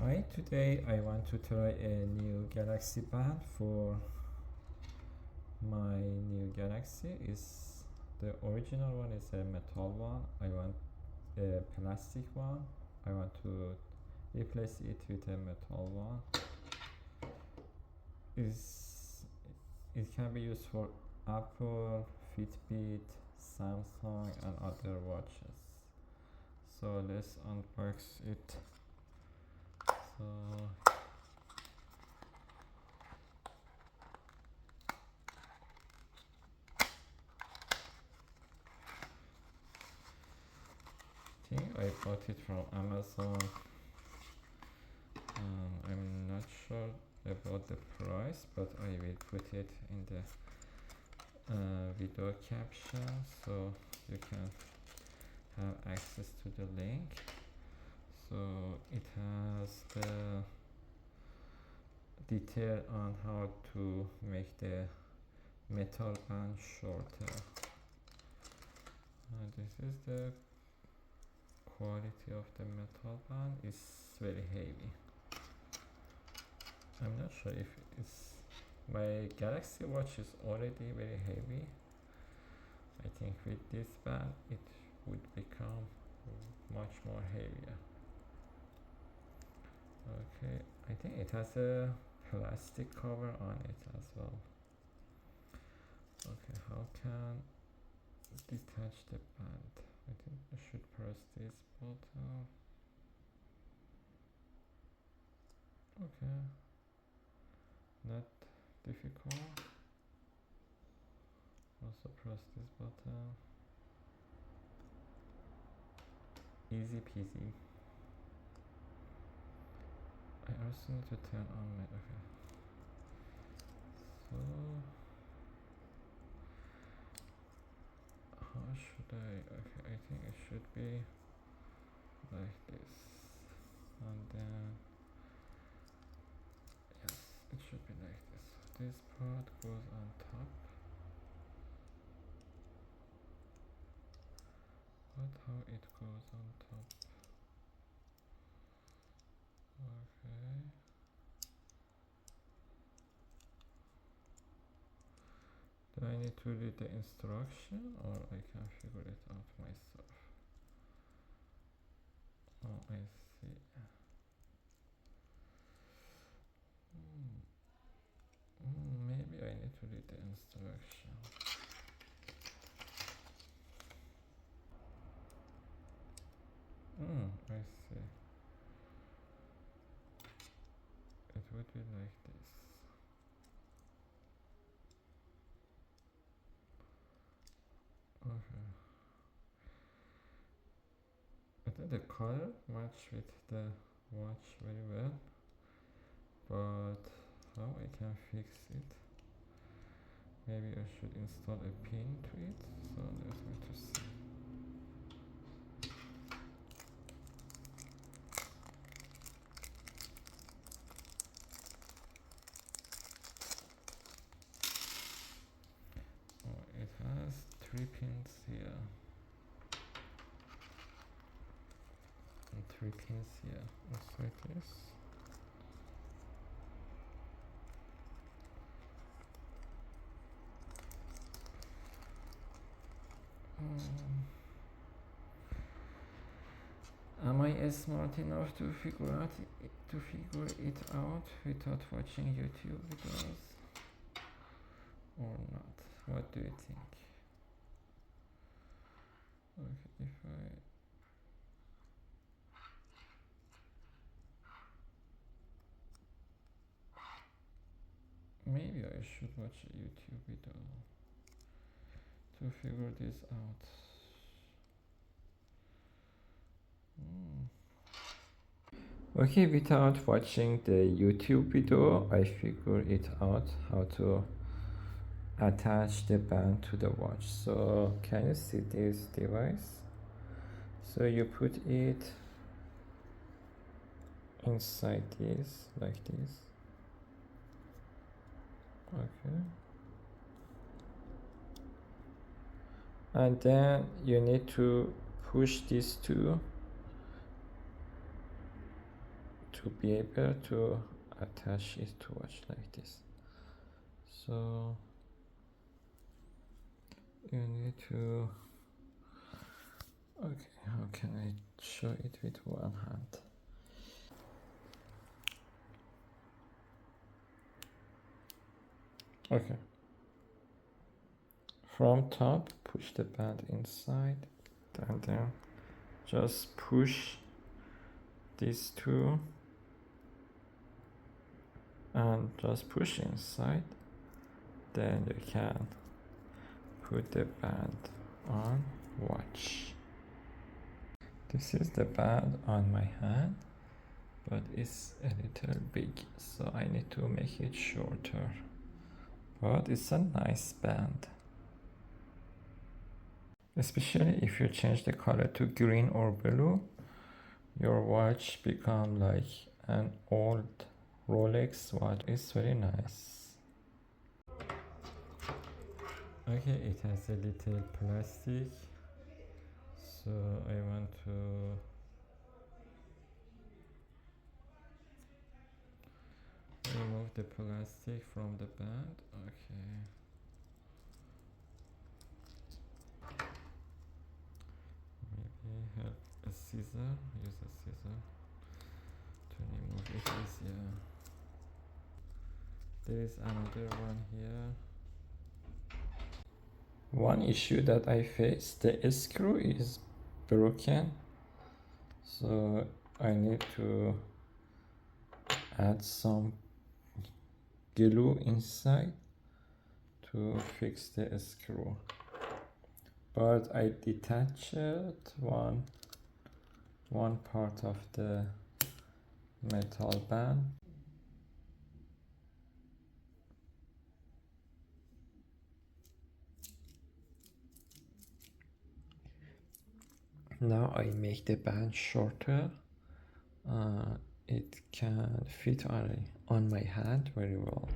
Hi, today I want to try a new Galaxy band for my new Galaxy. Is the original one is a metal one. I want a plastic one. I want to replace it with a metal one. Is it can be used for Apple, Fitbit, Samsung, and other watches. So let's unbox it. So I think I bought it from Amazon. I'm not sure about the price, but I will put it in the video caption so you can have access to the link. So it has the detail on how to make the metal band shorter. This is the quality of the metal band. It's very heavy. I'm not sure if it's my Galaxy Watch is already very heavy. I think with this band it would become much more heavier. Okay, I think it has a plastic cover on it as well. Okay, how can detach the band? I think I should press this button. Okay, not difficult. Also press this button. Easy peasy. I also need to turn on my, okay. So how should I, okay, I think it should be like this, and then yes, it should be like this. This part goes on top, but how it goes on top? Okay, do I need to read the instruction or I can figure it out myself? Oh, I see. Maybe I need to read the instruction. I see. It would be like this. Okay. I think the color match with the watch very well, but how I can fix it? Maybe I should install a pin to it. So let me to see. Oh, it has 3 pins here and 3 pins here. Looks like this. Am I smart enough to figure it out without watching YouTube videos or not? What do you think? Okay, if I maybe I should watch a YouTube video to figure this out. Okay, without watching the YouTube video, I figured it out how to attach the band to the watch. So can you see this device? So you put it inside this, like this. Okay. And then you need to push these two to be able to attach it to watch like this. So you need to, okay, how can I show it with one hand? Okay, from top push the band inside, and then just push these two and just push inside, then you can put the band on watch. This is the band on my hand, but it's a little big, so I need to make it shorter, but it's a nice band, especially if you change the color to green or blue. Your watch become like an old Rolex watch. It's very nice. Okay, it has a little plastic, so I want to remove the plastic from the band. Okay. Maybe have a scissor, use a scissor to remove it easier. There is another one here. One issue that I face, the screw is broken, so I need to add some glue inside to fix the screw. But I detached one part of the metal band. Now I make the band shorter. It can fit on my hand very well.